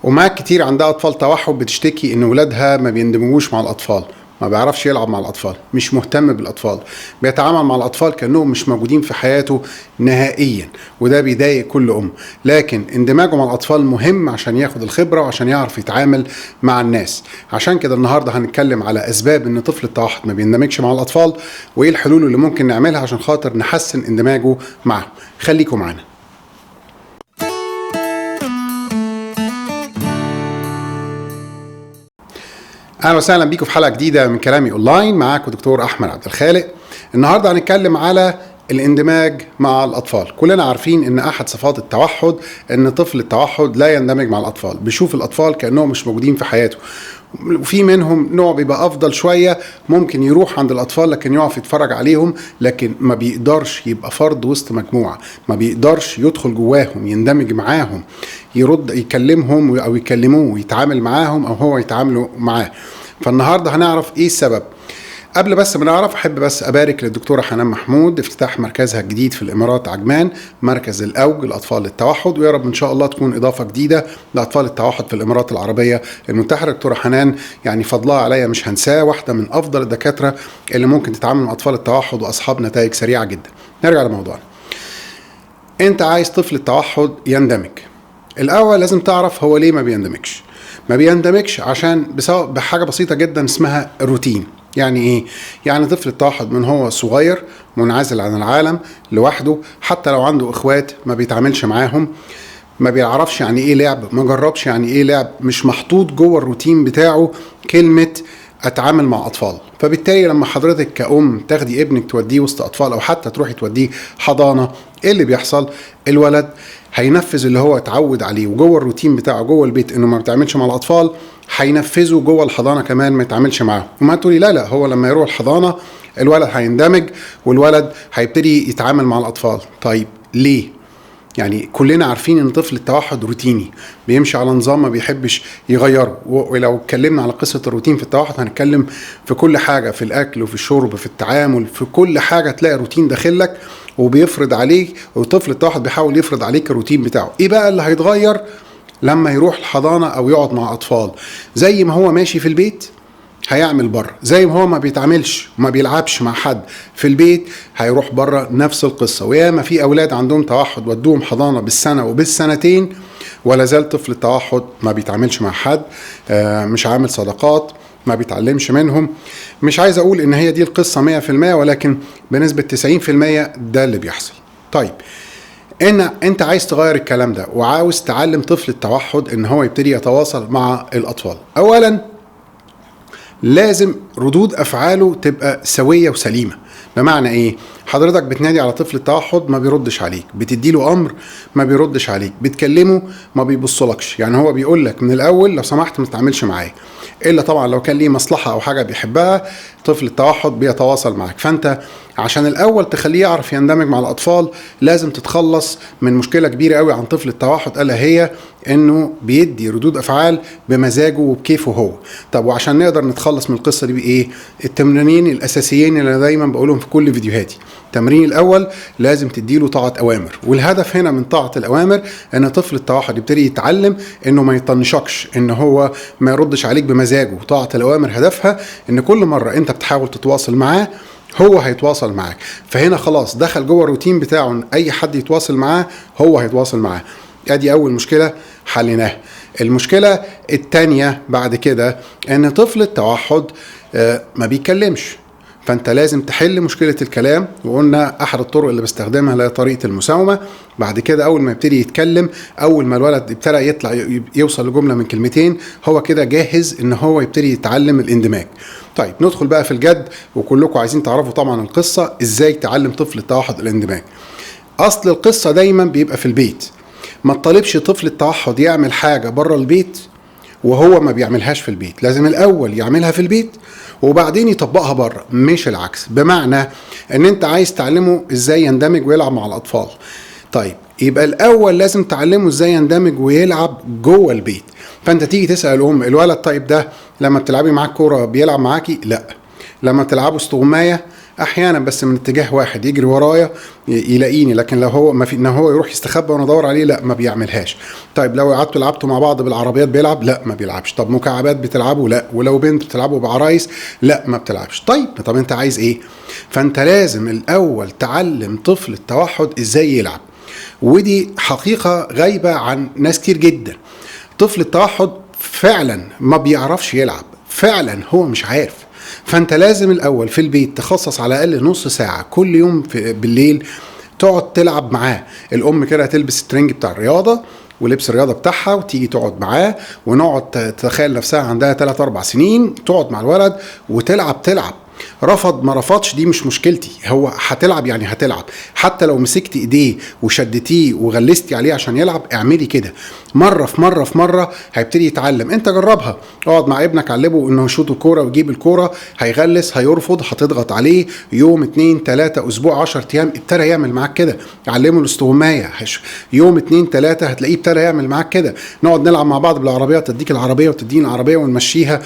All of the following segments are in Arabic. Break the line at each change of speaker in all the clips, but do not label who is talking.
أمهات كتير عندها أطفال توحد بتشتكي إن ولادها ما بيندمجوش مع الأطفال، ما بيعرفش يلعب مع الأطفال، مش مهتم بالأطفال، بيتعامل مع الأطفال كأنهم مش موجودين في حياته نهائيا، وده بيضايق كل أم. لكن اندماجه مع الأطفال مهم عشان ياخد الخبرة وعشان يعرف يتعامل مع الناس. عشان كده النهاردة هنتكلم على أسباب إن طفل التوحد ما بيندمجش مع الأطفال، وإيه الحلول اللي ممكن نعملها عشان خاطر نحسن اندماجه معهم. خليكم معنا. اهلا وسهلا بيكم في حلقه جديده من كلامي اونلاين. معاكم دكتور احمد عبد الخالق. النهارده هنتكلم على الاندماج مع الاطفال. كلنا عارفين ان احد صفات التوحد ان طفل التوحد لا يندمج مع الاطفال، بيشوف الاطفال كانهم مش موجودين في حياته. وفي منهم نوع بيبقى افضل شويه، ممكن يروح عند الاطفال لكن يقف يتفرج عليهم، لكن ما بيقدرش يبقى فرد وسط مجموعه، ما بيقدرش يدخل جواهم يندمج معاهم، يرد يكلمهم او يكلموه، يتعامل معاهم او هو يتعاملوا معاه. فالنهارده هنعرف ايه السبب. قبل بس ما نعرف، احب بس ابارك للدكتوره حنان محمود افتتاح مركزها الجديد في الامارات عجمان، مركز الاوج لاطفال التوحد، ويا رب ان شاء الله تكون اضافه جديده لاطفال التوحد في الامارات العربيه المتحده. دكتوره حنان يعني فضلها عليا مش هنساه، واحده من افضل الدكاتره اللي ممكن تتعامل مع اطفال التوحد واصحاب نتائج سريعه جدا. نرجع لموضوعنا. انت عايز طفل التوحد يندمج، الاول لازم تعرف هو ليه ما بيندمجش. ما بيندمجش عشان بسبب بحاجه بسيطه جدا اسمها الروتين. يعني ايه؟ يعني طفل التوحد من هو صغير منعزل عن العالم لوحده، حتى لو عنده اخوات ما بيتعاملش معاهم، ما بيعرفش يعني ايه لعب، ما جربش يعني ايه لعب، مش محطوط جوه الروتين بتاعه كلمه اتعامل مع اطفال. فبالتالي لما حضرتك كأم تاخدي ابنك توديه وسط اطفال او حتى تروحي توديه حضانه، ايه اللي بيحصل؟ الولد هينفذ اللي هو اتعود عليه وجوه الروتين بتاعه جوه البيت انه ما بيتعاملش مع الاطفال، هينفذه جوه الحضانه كمان ما يتعاملش معاهم. وما تقولي لا هو لما يروح الحضانه الولد هيندمج والولد هيبتدي يتعامل مع الاطفال. طيب ليه؟ يعني كلنا عارفين ان طفل التوحد روتيني، بيمشي على نظام ما بيحبش يغيره. ولو اتكلمنا على قصة الروتين في التوحد هنتكلم في كل حاجة، في الاكل وفي الشرب في التعامل، في كل حاجة تلاقي روتين داخلك وبيفرض عليك، وطفل التوحد بيحاول يفرض عليك الروتين بتاعه. ايه بقى اللي هيتغير لما يروح الحضانة او يقعد مع اطفال؟ زي ما هو ماشي في البيت هيعمل بره، زي ما هو ما بيتعاملش وما بيلعبش مع حد في البيت هيروح بره نفس القصه. وياما في اولاد عندهم توحد ودوهم حضانه بالسنه وبالسنتين ولا زال طفل التوحد ما بيتعاملش مع حد، مش عامل صداقات، ما بيتعلمش منهم. مش عايز اقول ان هي دي القصه 100%، ولكن بنسبه 90% ده اللي بيحصل. طيب انت عايز تغير الكلام ده وعاوز تعلم طفل التوحد ان هو يبتدي يتواصل مع الاطفال. اولا لازم ردود افعاله تبقى سويه وسليمه. بمعنى ايه؟ حضرتك بتنادي على طفل التوحد ما بيردش عليك، بتديله امر ما بيردش عليك، بتكلمه ما بيبصلكش. يعني هو بيقول لك من الاول لو سمحت ما تتعاملش معايا، الا طبعا لو كان ليه مصلحه او حاجه بيحبها. طفل التوحد بيتواصل معاك، فانت عشان الاول تخليه يعرف يندمج مع الاطفال لازم تتخلص من مشكله كبيره قوي عن طفل التوحد، الا هي انه بيدي ردود افعال بمزاجه وبكيفه هو. طب وعشان نقدر نتخلص من القصه دي بايه؟ التمرينين الاساسيين اللي انا دايما بقولهم في كل فيديوهاتي. التمرين الاول لازم تديله طاعه اوامر، والهدف هنا من طاعه الاوامر ان طفل التوحد يبتدي يتعلم انه ما يطنشكش، ان هو ما يردش عليك بمزاجه. طاعه الاوامر هدفها ان كل مره انت بتحاول تتواصل معاه هو هيتواصل معاك. فهنا خلاص دخل جوه الروتين بتاعه ان اي حد يتواصل معاه هو هيتواصل معاه. ادي اول مشكله حليناها. المشكله الثانيه بعد كده ان طفل التوحد ما بيتكلمش، فانت لازم تحل مشكله الكلام. وقلنا احد الطرق اللي بستخدمها هي طريقه المساومه. بعد كده اول ما يبتدي يتكلم، اول ما الولد ابتدى يطلع يوصل لجمله من كلمتين، هو كده جاهز ان هو يبتدي يتعلم الاندماج. طيب ندخل بقى في الجد، وكلكم عايزين تعرفوا طبعا القصه ازاي تعلم طفل التوحد الاندماج. اصل القصه دايما بيبقى في البيت. ما تطالبش طفل التوحد يعمل حاجه بره البيت وهو ما بيعملهاش في البيت. لازم الاول يعملها في البيت وبعدين يطبقها بره، مش العكس. بمعنى ان انت عايز تعلمه ازاي يندمج ويلعب مع الاطفال، طيب يبقى الاول لازم تعلمه ازاي يندمج ويلعب جوه البيت. فانت تيجي تسال الولد طيب ده لما بتلعبي معاك كوره بيلعب معاكي؟ لا. لما تلعبوا استغمايه احيانا بس من اتجاه واحد، يجري ورايا يلاقيني، لكن لو هو ما في ان هو يروح يستخبى وانا ادور عليه، لا ما بيعملهاش. طيب لو قعدتوا لعبتوا مع بعض بالعربيات بيلعب؟ لا ما بيلعبش. طب مكعبات بتلعبوا؟ لا. ولو بنت بتلعبوا بعرايس؟ لا ما بتلعبش. طب انت عايز ايه؟ فانت لازم الاول تعلم طفل التوحد ازاي يلعب، ودي حقيقة غايبة عن ناس كتير جدا. طفل التوحد فعلا ما بيعرفش يلعب، فعلا هو مش عارف. فانت لازم الاول في البيت تخصص على الاقل نص ساعة كل يوم بالليل تقعد تلعب معاه. الام كده تلبس الترنج بتاع الرياضة ولبس الرياضه بتاعها وتيجي تقعد معاه، ونقعد تتخيل نفسها عندها 3 4 سنين تقعد مع الولد تلعب. رفض ما رفضش دي مش مشكلتي، هو هتلعب يعني هتلعب. حتى لو مسكت ايديه وشدتيه وغلستي عليه عشان يلعب، اعملي كده مره في مره في مره، هيبتدي يتعلم. انت جربها، اقعد مع ابنك علمه انه يشوط الكوره ويجيب الكوره، هيغلس هيرفض، هتضغط عليه يوم 2 3 اسبوع 10 ايام ابتدى يعمل معاك كده. علمه الاستغمايه، يوم 2 3 هتلاقيه ابتدى يعمل معاك كده. نقعد نلعب مع بعض بالعربيه، تديك العربيه وتديني العربيه ونمشيها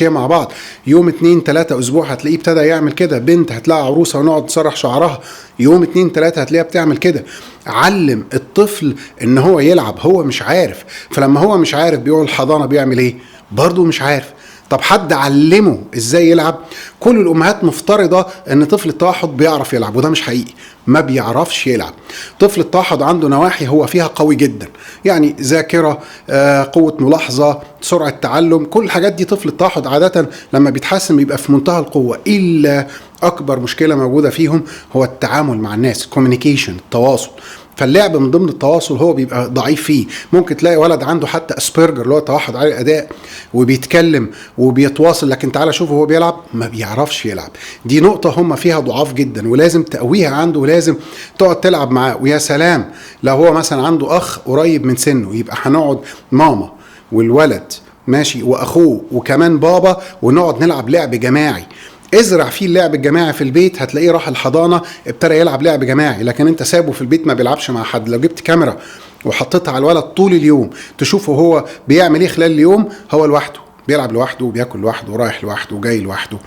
مع بعض. يوم 2 3 اسبوع هتلاقيه ابتدى يعمل كده. بنت هتلاقي عروسه ونقعد نسرح شعرها، يوم 2 3 هتلاقيها بتعمل كده. علم الطفل ان هو يلعب، هو مش عارف. فلما هو مش عارف بيقول الحضانه بيعمل ايه؟ برضه مش عارف. طب حد علمه ازاي يلعب؟ كل الامهات مفترضه ان طفل التوحد بيعرف يلعب، وده مش حقيقي، ما بيعرفش يلعب. طفل التوحد عنده نواحي هو فيها قوي جدا، يعني ذاكره، قوه ملاحظه، سرعه تعلم، كل الحاجات دي طفل التوحد عاده لما بيتحسن بيبقى في منتهى القوه. الا اكبر مشكله موجوده فيهم هو التعامل مع الناس، كوميونيكيشن، التواصل. فاللعب من ضمن التواصل هو بيبقى ضعيف فيه. ممكن تلاقي ولد عنده حتى اسبرجر اللي هو توحد عالي الاداء وبيتكلم وبيتواصل، لكن تعالى شوفه هو بيلعب ما بيعرفش يلعب. دي نقطة هم فيها ضعاف جدا، ولازم تقويها عنده، ولازم تقعد تلعب معاه. ويا سلام لو هو مثلا عنده اخ قريب من سنه، يبقى هنقعد ماما والولد ماشي واخوه وكمان بابا، ونقعد نلعب لعب جماعي. ازرع فيه اللعب الجماعي في البيت، هتلاقيه راح الحضانه ابتدى يلعب لعب جماعي. لكن انت سابه في البيت ما بيلعبش مع حد. لو جبت كاميرا وحطيتها على الولد طول اليوم تشوفه هو بيعمل ايه خلال اليوم، هو لوحده بيلعب لوحده وبياكل لوحده ورايح لوحده وجاي لوحده،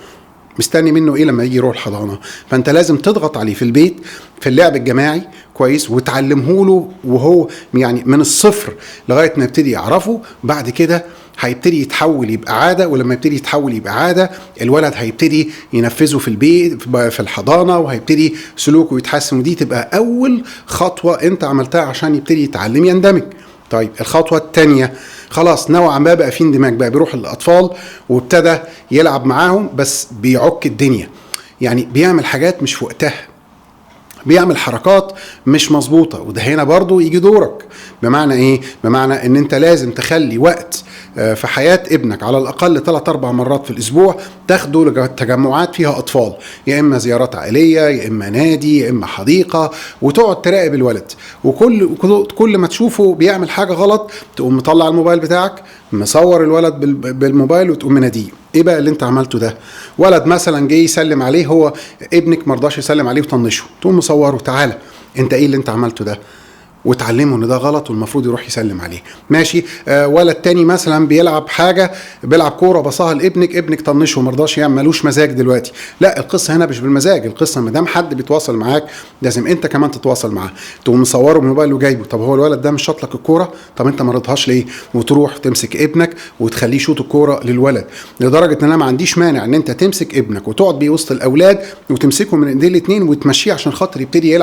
مستني منه ايه لما يجي يروح الحضانه؟ فانت لازم تضغط عليه في البيت في اللعب الجماعي كويس، وتعلمه له وهو يعني من الصفر لغايه ما يبتدي يعرفه. بعد كده هيبتدي يتحول يبقى عاده، ولما يبتدي يتحول يبقى عاده الولد هيبتدي ينفذه في البيت في الحضانه، وهيبتدي سلوكه يتحسن. ودي تبقى اول خطوه انت عملتها عشان يبتدي يتعلم يندمج. طيب الخطوه الثانيه، خلاص نوعا ما بقى في اندماج، بقى بيروح للاطفال وابتدى يلعب معاهم، بس بيعك الدنيا، يعني بيعمل حاجات مش في وقتها، بيعمل حركات مش مظبوطه. وده هنا برضو يجي دورك. بمعنى ايه؟ بمعنى ان انت لازم تخلي وقت في حياه ابنك على الاقل 3 4 مرات في الاسبوع تاخده لتجمعات فيها اطفال، يا اما زيارات عائليه، يا اما نادي، يا اما حديقه، وتقعد تراقب الولد. وكل ما تشوفه بيعمل حاجه غلط تقوم مطلع الموبايل بتاعك مصور الولد بالموبايل وتقوم مناديه. ايه بقى اللي انت عملته ده؟ ولد مثلا جاي يسلم عليه، هو ابنك مرضاش يسلم عليه وطنشه، تقوم مصوره، تعالى انت ايه اللي انت عملته ده؟ وتعلمه ان ده غلط والمفروض يروح يسلم عليه. ماشي. ولد تاني مثلا بيلعب حاجه، بيلعب كوره بصاها لابنك، ابنك طنشه ومرضاش، يعني ملوش مزاج دلوقتي. لا، القصه هنا مش بالمزاج، القصه ما دام حد بيتواصل معاك لازم انت كمان تتواصل معاه. تقوم مصوره بالموبايل وجايبه، طب هو الولد ده مش شاط لك الكوره، طب انت ما رضهاش ليه؟ وتروح تمسك ابنك وتخليه يشوط الكوره للولد. لدرجه ان انا ما عنديش مانع ان انت تمسك ابنك وتقعد بيه وسط الاولاد وتمسكه من ايديه الاثنين وتمشيه عشان خاطر يبتدي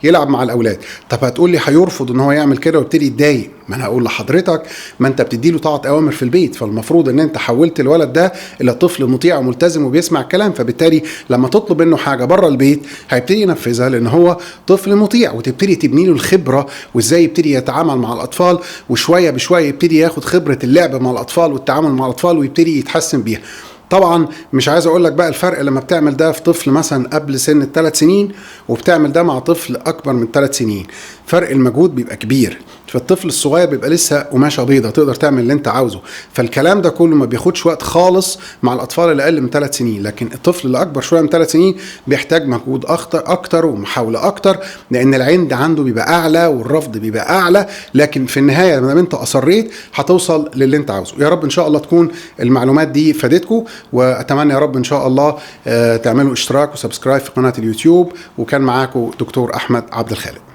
يلعب مع الاولاد. طب هتقول لي هيرفض ان هو يعمل كده ويبتدي يتضايق. ما انا هقول لحضرتك ما انت بتدي له طاعه اوامر في البيت، فالمفروض ان انت حولت الولد ده الى طفل مطيع وملتزم وبيسمع الكلام، فبالتالي لما تطلب منه حاجه بره البيت هيبتدي ينفذها لان هو طفل مطيع. وتبتدي تبني له الخبره وازاي يبتدي يتعامل مع الاطفال، وشويه بشويه يبتدي ياخد خبره اللعب مع الاطفال والتعامل مع الاطفال ويبتدي يتحسن بيها. طبعا مش عايز اقول لك بقى الفرق لما بتعمل ده في طفل مثلا قبل سن ال3 سنين وبتعمل ده مع طفل اكبر من 3 سنين، فرق المجهود بيبقى كبير. فالطفل الصغير بيبقى لسه قماشه بيضه، تقدر تعمل اللي انت عاوزه. فالكلام ده كله ما بياخدش وقت خالص مع الاطفال اللي اقل من 3 سنين، لكن الطفل اللي اكبر شويه من 3 سنين بيحتاج مجهود اكتر ومحاوله اكتر، لان العند عنده بيبقى اعلى والرفض بيبقى اعلى. لكن في النهايه ما انت اصريت هتوصل للي انت عاوزه. يا رب ان شاء الله تكون المعلومات دي فادتكم، واتمنى يا رب ان شاء الله تعملوا اشتراك وسبسكرايب في قناه اليوتيوب. وكان معاكم دكتور احمد عبد الخالق.